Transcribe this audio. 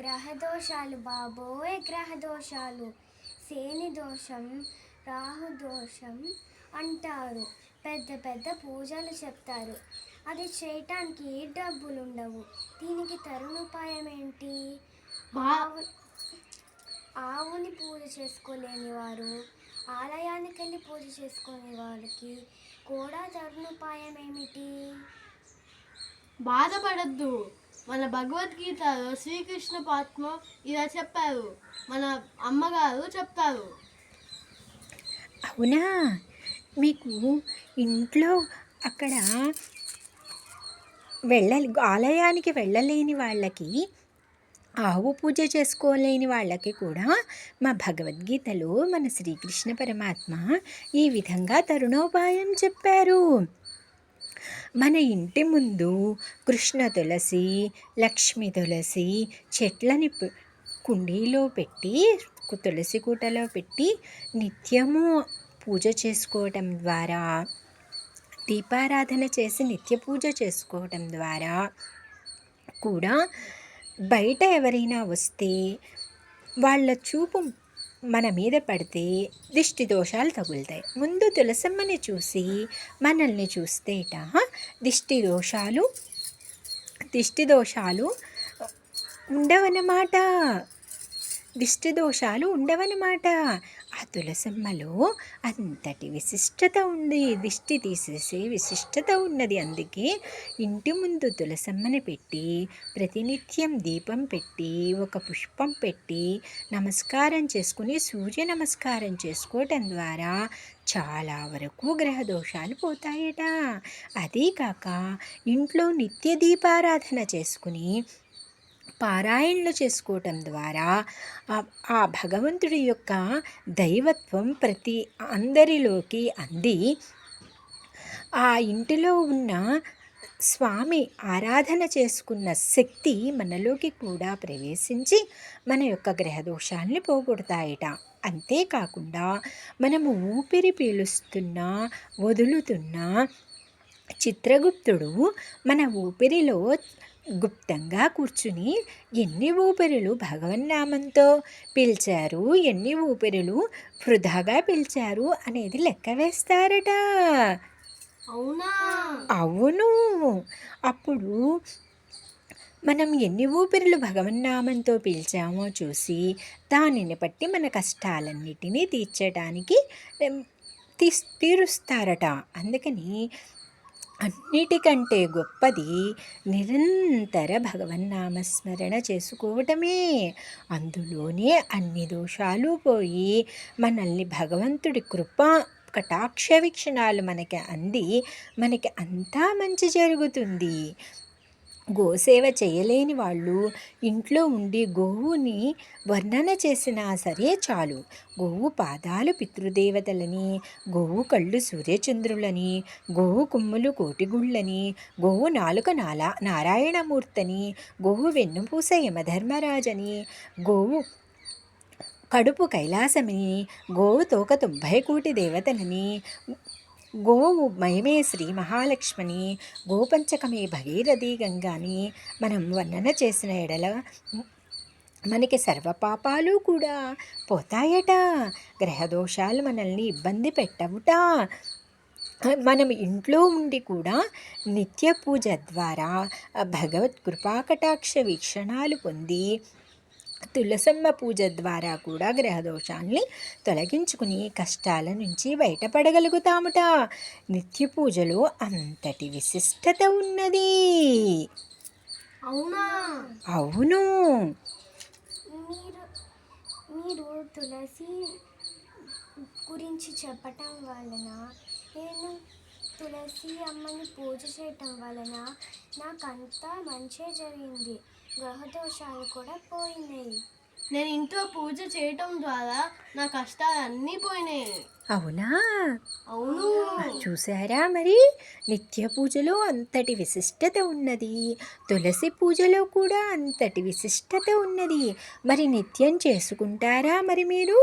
గ్రహదోషాలు బాబోయ్ గ్రహదోషాలు, శని దోషం, రాహు దోషం అంటారు. పెద్ద పెద్ద పూజలు చెప్తారు. అది చేయటానికి డబ్బులు ఉండవు. దీనికి తరుణోపాయం ఏంటి? ఆవుని పూజ చేసుకోలేని వారు, ఆలయానికి వెళ్ళి పూజ చేసుకునే వాళ్ళకి కూడా తరుణోపాయం ఏమిటి? బాధపడద్దు. మన భగవద్గీతలో శ్రీకృష్ణ పరమాత్మ ఇలా చెప్పారు, మన అమ్మగారు చెప్తారు. అవునా? మీకు ఇంట్లో అక్కడ ఆలయానికి వెళ్ళలేని వాళ్ళకి, ఆవు పూజ చేసుకోలేని వాళ్ళకి కూడా మా భగవద్గీతలో మన శ్రీకృష్ణ పరమాత్మ ఈ విధంగా తరుణోపాయం చెప్పారు. మన ఇంటి ముందు కృష్ణ తులసి, లక్ష్మి తులసి చెట్లని కుండీలో పెట్టి, తులసి కూటలో పెట్టి నిత్యము పూజ చేసుకోవటం ద్వారా, దీపారాధన చేసి నిత్య పూజ చేసుకోవటం ద్వారా కూడా బయట ఎవరైనా వస్తే వాళ్ళ చూపు మన మీద పడితే దిష్టి దోషాలు తగులుతాయి. ముందు తులసమ్మని చూసి మనల్ని చూస్తేట దిష్టి దోషాలు ఉండవన్నమాట. ఆ తులసమ్మలో అంతటి విశిష్టత ఉంది, దిష్టి తీసేసే విశిష్టత ఉన్నది. అందుకే ఇంటి ముందు తులసమ్మని పెట్టి, ప్రతినిత్యం దీపం పెట్టి, ఒక పుష్పం పెట్టి నమస్కారం చేసుకుని, సూర్య నమస్కారం చేసుకోవటం ద్వారా చాలా వరకు గ్రహదోషాలు పోతాయట. అదే కాక ఇంట్లో నిత్య దీపారాధన చేసుకుని పారాయణలు చేసుకోవటం ద్వారా ఆ భగవంతుడి యొక్క దైవత్వం ప్రతి అందరిలోకి అంది, ఆ ఇంటిలో ఉన్న స్వామి ఆరాధన చేసుకున్న శక్తి మనలోకి కూడా ప్రవేశించి మన యొక్క గ్రహదోషాల్ని పోగొడతాయట. అంతేకాకుండా మనము ఊపిరి పీలుస్తున్నా వదులుతున్నా చిత్రగుప్తుడు మన ఊపిరిలో గుప్తంగా కూర్చుని ఎన్ని ఊపిరులు భగవన్నామంతో పిలిచారు, ఎన్ని ఊపిరులు వృధాగా పిలిచారు అనేది లెక్క వేస్తారట. అవునా? అవును. అప్పుడు మనం ఎన్ని ఊపిరులు భగవన్నామంతో పీల్చామో చూసి దానిని బట్టి మన కష్టాలన్నిటినీ తీర్చడానికి తీరుస్తారట. అందుకని అన్నిటికంటే గొప్పది నిరంతర భగవన్నామస్మరణ చేసుకోవటమే. అందులోనే అన్ని దోషాలు పోయి మనల్ని భగవంతుడి కృప కటాక్ష వీక్షణాలు మనకి అంది, మనకి అంతా మంచి జరుగుతుంది. గోసేవ చేయలేని వాళ్ళు ఇంట్లో ఉండి గోవుని వర్ణన చేసినా సరే చాలు. గోవు పాదాలు పితృదేవతలని, గోవు కళ్ళు సూర్యచంద్రులని, గోవు కొమ్ములు కోటిగుళ్ళని, గోవు నాలుక నారాయణమూర్తని, గోవు వెన్నుపూస యమధర్మరాజని, గోవు కడుపు కైలాసమని, గోవు తోక 90 కోటి దేవతలని, గోవు మయమే శ్రీ మహాలక్ష్మిని, గోపంచకమే భగీరథి గంగాని మనం వర్ణన చేసిన ఎడల మనకి సర్వపాపాలు కూడా పోతాయట. గ్రహదోషాలు మనల్ని ఇబ్బంది పెట్టవుట. మనం ఇంట్లో ఉండి కూడా నిత్య పూజ ద్వారా భగవత్ కృపాకటాక్ష వీక్షణాలు పొంది, తులసమ్మ పూజ ద్వారా కూడా గ్రహదోషాల్ని తొలగించుకుని కష్టాల నుంచి బయటపడగలుగుతాముట. నిత్య పూజలో అంతటి విశిష్టత ఉన్నది. అవునా? అవును. మీరు తులసి గురించి చెప్పటం వలన, నేను తులసి అమ్మని పూజ చేయటం వలన నాకంతా మంచి జరిగింది. గ్రహదోషాలు కూడా పోయినాయి. నేను ఇంట్లో పూజ చేయటం ద్వారా నా కష్టాలన్నీ పోయినాయి. అవునా? అవును. చూసారా? మరి నిత్య పూజలో అంతటి విశిష్టత ఉన్నది, తులసి పూజలో కూడా అంతటి విశిష్టత ఉన్నది. మరి నిత్యం చేసుకుంటారా మరి మీరు?